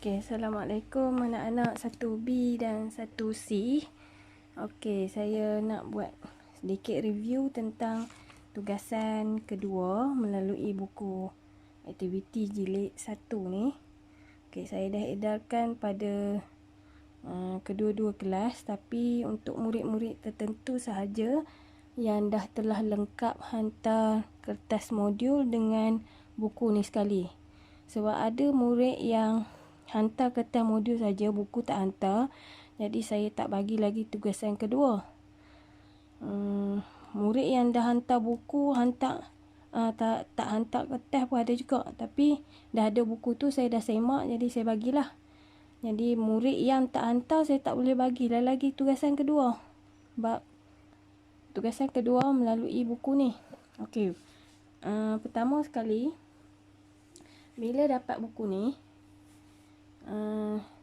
Okey, Assalamualaikum anak-anak 1B dan 1C. Okey, saya nak buat sedikit review tentang tugasan kedua melalui buku aktiviti jilid 1 ni. Okey, saya dah edarkan pada kedua-dua kelas, tapi untuk murid-murid tertentu sahaja yang dah telah lengkap hantar kertas modul dengan buku ni sekali. Sebab ada murid yang hantar kertas modul saja, buku tak hantar. Jadi saya tak bagi lagi tugasan kedua. Murid yang dah hantar buku, tak hantar kertas pun ada juga. Tapi dah ada buku tu, saya dah semak, jadi saya bagilah. Jadi murid yang tak hantar, saya tak boleh bagi lagi tugasan kedua. Sebab tugasan kedua melalui buku ni. Okey. Pertama sekali, bila dapat buku ni,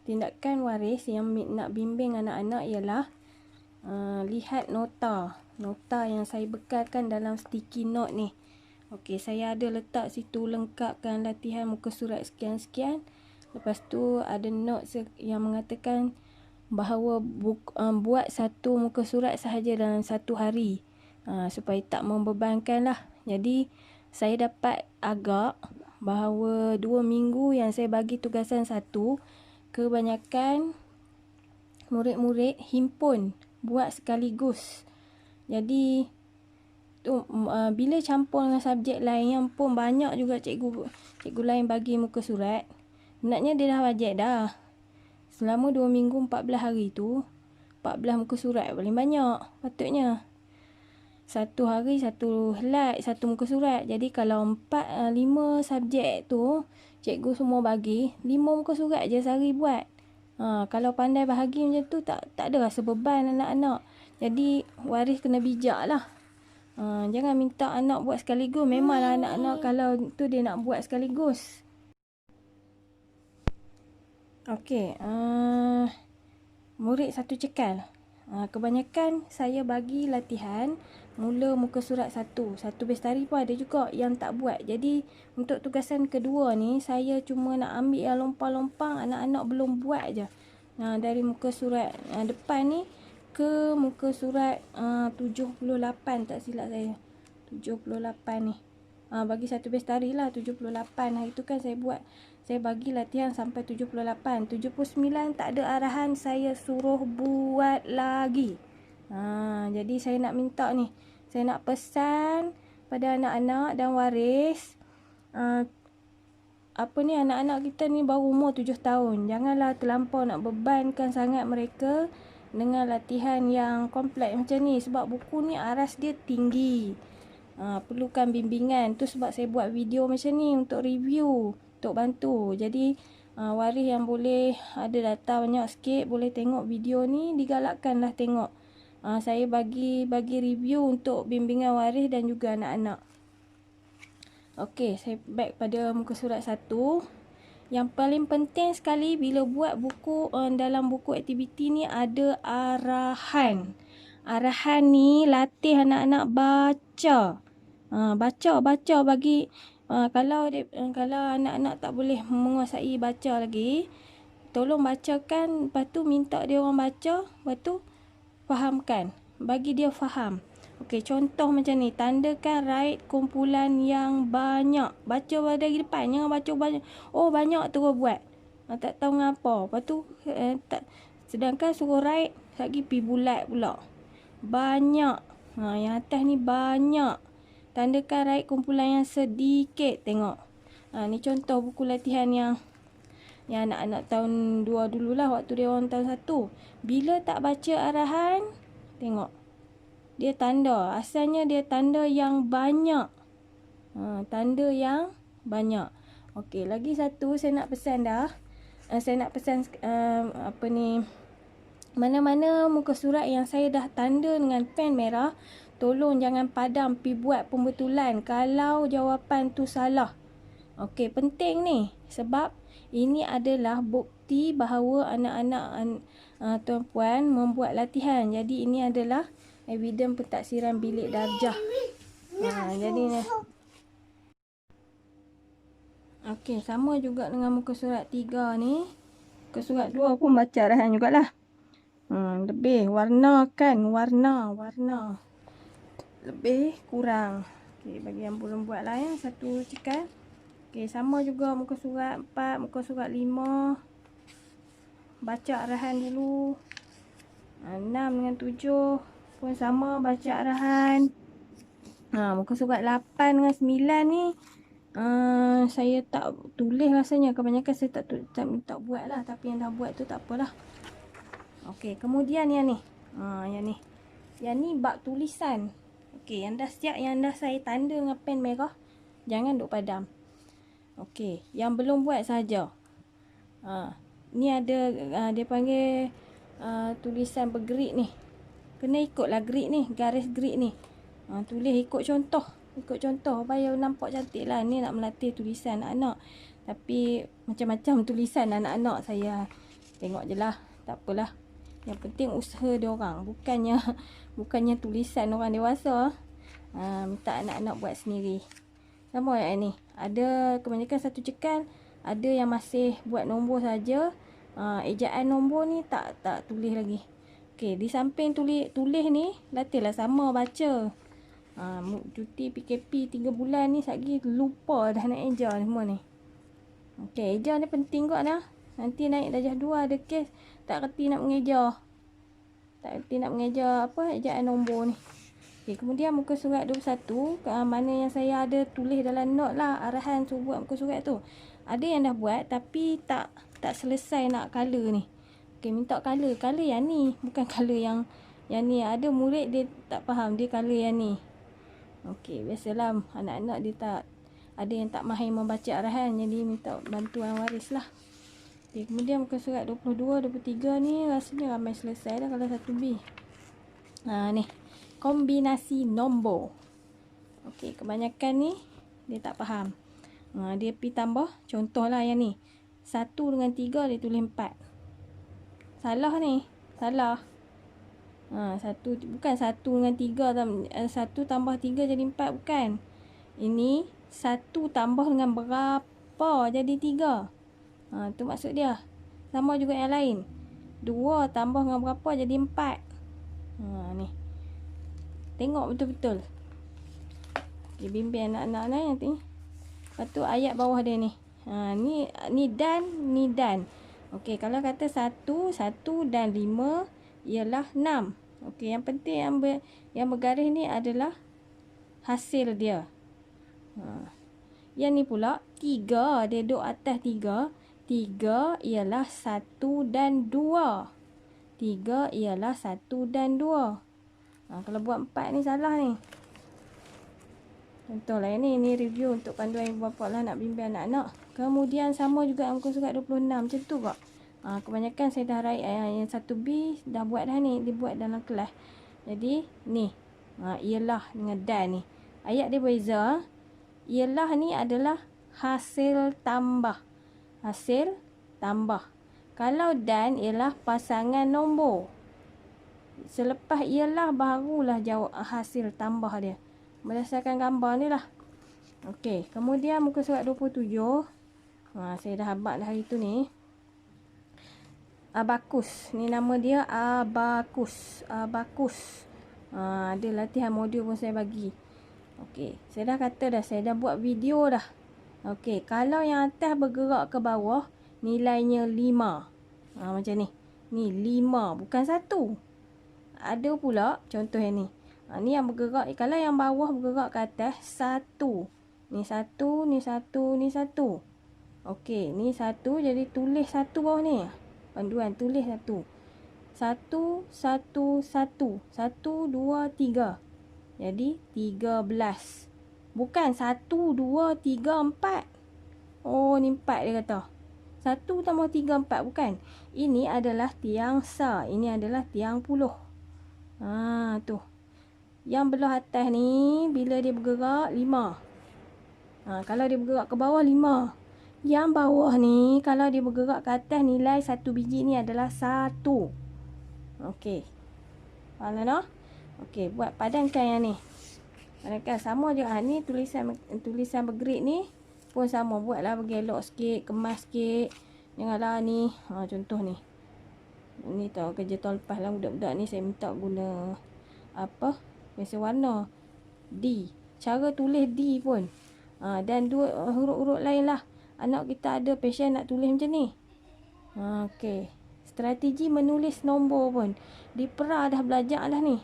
tindakan waris yang nak bimbing anak-anak ialah lihat nota yang saya bekalkan dalam sticky note ni. Okey, saya ada letak situ lengkapkan latihan muka surat sekian-sekian. Lepas tu ada note yang mengatakan bahawa buat satu muka surat sahaja dalam satu hari, supaya tak membebankan lah. Jadi saya dapat agak bahawa 2 minggu yang saya bagi tugasan satu, kebanyakan murid-murid himpun buat sekaligus. Jadi tu bila campur dengan subjek lain yang pun banyak juga cikgu lain bagi muka surat, sebenarnya dia dah bajet dah. Selama 2 minggu 14 hari tu, 14 muka surat paling banyak patutnya. Satu hari satu helai, satu muka surat. Jadi kalau 5 subjek tu cikgu semua bagi 5 muka surat je sehari buat. Kalau pandai bahagi macam tu, tak ada rasa beban anak-anak. Jadi waris kena bijak lah. Jangan minta anak buat sekaligus. Memanglah anak-anak kalau tu dia nak buat sekaligus. Okey, murid satu cekal. Kebanyakan saya bagi latihan mula muka surat satu bestari pun ada juga yang tak buat. Jadi untuk tugasan kedua ni, saya cuma nak ambil yang lompang-lompang, anak-anak belum buat je. Dari muka surat depan ni ke muka surat 78, tak silap saya, 78 ni. Bagi satu bestari lah 78. Hari tu kan saya bagi latihan sampai 78. 79 tak ada arahan, saya suruh buat lagi. Jadi saya nak minta ni, saya nak pesan pada anak-anak dan waris, anak-anak kita ni baru umur 7 tahun. Janganlah terlampau nak bebankan sangat mereka dengan latihan yang kompleks macam ni. Sebab buku ni aras dia tinggi. Perlukan bimbingan. Tu sebab saya buat video macam ni untuk review, untuk bantu. Jadi waris yang boleh ada data banyak sikit, boleh tengok video ni, digalakkanlah tengok. Saya bagi review untuk bimbingan waris dan juga anak-anak. Okey, saya back pada muka surat 1. Yang paling penting sekali bila buat buku, dalam buku aktiviti ni ada arahan. Arahan ni latih anak-anak baca. Baca bagi kalau anak-anak tak boleh menguasai baca lagi, tolong bacakan, lepas tu minta dia orang baca, lepas tu fahamkan, bagi dia faham. Okey, contoh macam ni, tandakan raid kumpulan yang banyak. Baca dari depan, jangan baca banyak. Oh, banyak terus buat. Tak tahu ngapa. Lepas tu sedangkan suruh raid lagi pi bulat pula. Banyak. Yang atas ni banyak. Tandakan raid kumpulan yang sedikit. Tengok. Ni contoh buku latihan yang anak-anak tahun 2 dululah, waktu dia orang tahun 1. Bila tak baca arahan, tengok. Dia tanda. Asalnya dia tanda yang banyak. Tanda yang banyak. Okey, lagi satu saya nak pesan dah. Saya nak pesan mana-mana muka surat yang saya dah tanda dengan pen merah, tolong jangan padam, pi buat pembetulan kalau jawapan tu salah. Okey, penting ni. Sebab ini adalah bukti bahawa anak-anak tuan-puan membuat latihan. Jadi ini adalah evidence pentaksiran bilik darjah. Jadi ni. Okey, sama juga dengan muka surat 3 ni. Muka surat 2 pun baca arahan jugalah. Lebih warna kan, warna lebih kurang. Okey, bagi yang belum buat lah ya, satu cekan. Okey, sama juga muka surat 4, muka surat 5. Baca arahan dulu. 6 dengan 7 pun sama baca arahan. Muka surat 8 dengan 9 ni saya tak tulis rasanya. Kebanyakan saya tak minta buat lah. Tapi yang dah buat tu tak apalah. Okey, kemudian yang ni. Yang ni bab tulisan. Okey, yang dah siap, yang dah saya tanda dengan pen merah, jangan duk padam. Okey, yang belum buat saja. Ni ada dia panggil tulisan bergerik ni. Kena ikutlah gerik ni, garis gerik ni. Tulis ikut contoh. Supaya nampak cantik lah. Ni nak melatih tulisan anak-anak. Tapi macam-macam tulisan anak-anak saya tengok je lah. Tak apalah. Yang penting usaha dia orang. Bukannya tulisan orang dewasa. Minta anak-anak buat sendiri. Sama yang ni. Ada kebanyakan satu cekan. Ada yang masih buat nombor saja. Ejaan nombor ni tak tulis lagi. Okey, di samping tulis ni, latihlah sama baca. Cuti PKP 3 bulan ni lagi lupa dah nak eja semua ni. Okey, eja ni penting kot dah. Nanti naik darjah 2 ada kes tak reti nak mengeja. Ejaan nombor ni. Okey, kemudian muka surat 21, mana yang saya ada tulis dalam note lah arahan suruh buat muka surat tu. Ada yang dah buat tapi tak selesai nak color ni. Okey, minta color yang ni, bukan color yang ni. Ada murid dia tak faham, dia color yang ni. Okey, biasalah anak-anak dia tak ada yang tak mahir membaca arahan, jadi minta bantuan waris lah. Okey, kemudian muka surat 22, 23 ni rasanya ramai selesai dah kalau 1B. Ni kombinasi nombor. Okey, kebanyakan ni dia tak faham. Dia pergi tambah, contohlah yang ni. 1 dengan 3 dia tulis 4. Salah ni, salah. Bukan 1 dengan 3 1 tambah 3 jadi 4, bukan. Ini 1 tambah dengan berapa jadi 3. Tu maksud dia. Sama juga yang lain. 2 tambah dengan berapa jadi 4. Ni. Tengok betul-betul. Okay, bimbing anak-anak ni nanti. Lepas tu ayat bawah dia ni. Ni dan. Okey, kalau kata 1 dan 5 ialah 6. Okey, yang penting yang bergaris ni adalah hasil dia. Yang ni pula 3, dia duduk atas 3. 3 ialah 1 dan 2. 3 ialah 1 dan 2. Kalau buat 4 ni salah ni. Contohlah ni review untuk panduan ibu bapa lah nak bimbing anak-anak. Kemudian sama juga muka surat 26 macam tu kok. Kebanyakan saya dah raih yang 1B dah buat dah ni, dibuat dalam kelas. Jadi ni ialah dengan dan ni. Ayat dia beza. Ialah ni adalah hasil tambah. Hasil tambah. Kalau dan ialah pasangan nombor. Selepas ialah barulah jawab hasil tambah dia. Berdasarkan gambar ni lah. Okey, kemudian muka surat 27. Saya dah habaq dah hari tu ni. Abakus. Ni nama dia Abakus. Ada latihan modul pun saya bagi. Okey, saya dah kata dah, saya dah buat video dah. Okey, kalau yang atas bergerak ke bawah, nilainya 5. Macam ni. Ni 5, bukan 1. Ada pula contoh yang ni. Ni yang bergerak. Kalau yang bawah bergerak ke atas, 1. Ni 1, ni 1, ni 1. Okey, ni 1 jadi tulis 1 bawah ni. Panduan tulis 1. 1, 1, 1. 1, 2, 3. Jadi 13. Bukan 1, 2, 3, 4. Oh, ni 4 dia kata. 1 tambah 3, 4. Bukan. Ini adalah tiang sa. Ini adalah tiang puluh. Tu. Yang belah atas ni, bila dia bergerak, 5. Kalau dia bergerak ke bawah, 5. Yang bawah ni, kalau dia bergerak ke atas, nilai 1 biji ni adalah 1. Okey. Faham tak? Okey, buat padankan yang ni. Padankan sama je. Ni tulisan bergerik ni pun sama. Buatlah bagi elok sikit, kemas sikit. Janganlah ni, contoh ni. Ni tau kerja tahun lepas lah budak-budak ni saya minta guna apa? Pensel warna D. Cara tulis D pun. Dan dua huruf-huruf lain lah. Anak kita ada passion nak tulis macam ni. Okey. Strategi menulis nombor pun. Di pra dah belajar dah ni.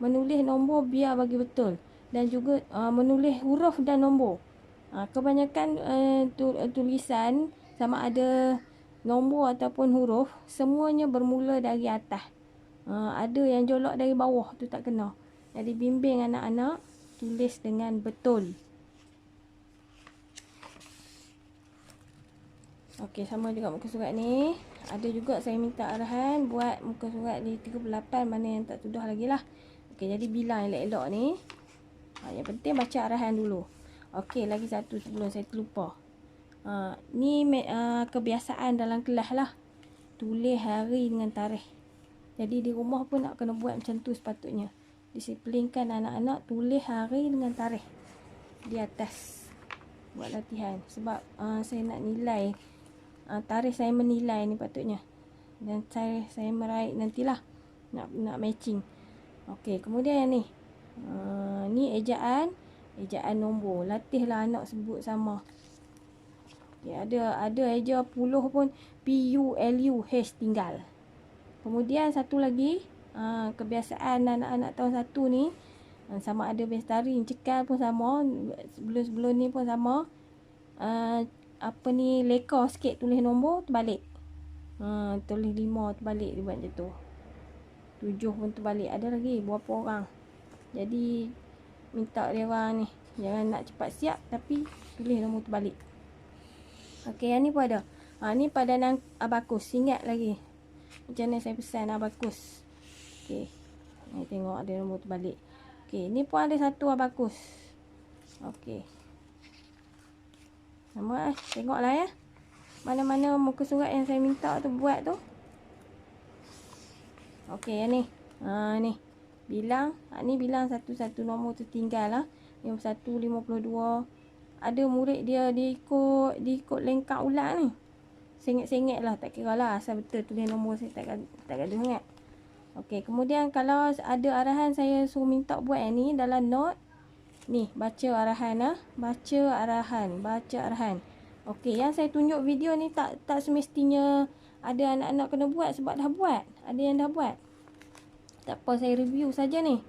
Menulis nombor biar bagi betul. Dan juga menulis huruf dan nombor. Kebanyakan tulisan sama ada nombor ataupun huruf, semuanya bermula dari atas. Ada yang jolok dari bawah, tu tak kena. Jadi bimbing anak-anak tulis dengan betul. Okey, sama juga muka surat ni. Ada juga saya minta arahan buat muka surat di 38, mana yang tak sudah lagi lah. Okey, jadi bilang elok-elok ni. Yang penting baca arahan dulu. Okey, lagi satu sebelum saya terlupa. Ni kebiasaan dalam kelas lah. Tulis hari dengan tarikh. Jadi di rumah pun nak kena buat macam tu sepatutnya. Disiplinkan anak-anak tulis hari dengan tarikh di atas. Buat latihan. Sebab saya nak nilai. Tarikh saya menilai ni patutnya. Dan saya meraih nantilah. Nak matching. Okey, kemudian yang ni. Ni ejaan nombor. Latihlah anak sebut sama. Okay, ada eja puluh pun PULUH tinggal. Kemudian satu lagi, kebiasaan anak-anak tahun 1 ni, sama ada bestari, cekal pun sama, sebelum ni pun sama. Leka sikit tulis nombor terbalik. Tulis 5 terbalik dia buat macam tu. 7 pun terbalik. Ada lagi berapa orang. Jadi minta dia orang ni jangan nak cepat siap tapi tulis nombor terbalik. Okey, yang ni pun ada. Ni padanan abakus. Ingat lagi macam mana saya pesan abakus. Okey. Ni tengok ada nombor terbalik. Okey, ni pun ada satu abakus. Okey. Nama tengoklah ya. Mana-mana muka surat yang saya minta tu buat tu. Okey, yang ni. Ni. Bilang. Ni bilang satu-satu nombor tu tinggal lah. 51, 52. Ada murid dia ikut lengkap ulang ni. Sengit-sengit lah. Tak kira lah. Asal betul tulis nombor saya tak gaduh sangat. Okey. Kemudian kalau ada arahan saya suruh minta buat yang ni dalam note. Ni. Baca arahan lah. Baca arahan. Okey. Yang saya tunjuk video ni tak semestinya ada anak-anak kena buat sebab dah buat. Ada yang dah buat. Tak apa, saya review saja ni.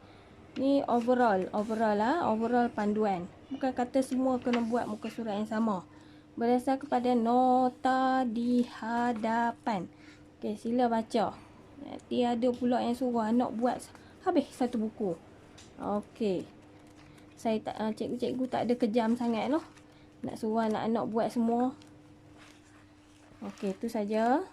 Ni overall lah. Overall panduan. Bukan kata semua kena buat muka surat yang sama. Berdasar kepada nota di hadapan. Okey, sila baca. Nanti ada pula yang suruh anak buat habis satu buku. Okey. Saya cikgu tak ada kejam sangat loh. Nak suruh anak-anak buat semua. Okey, tu saja.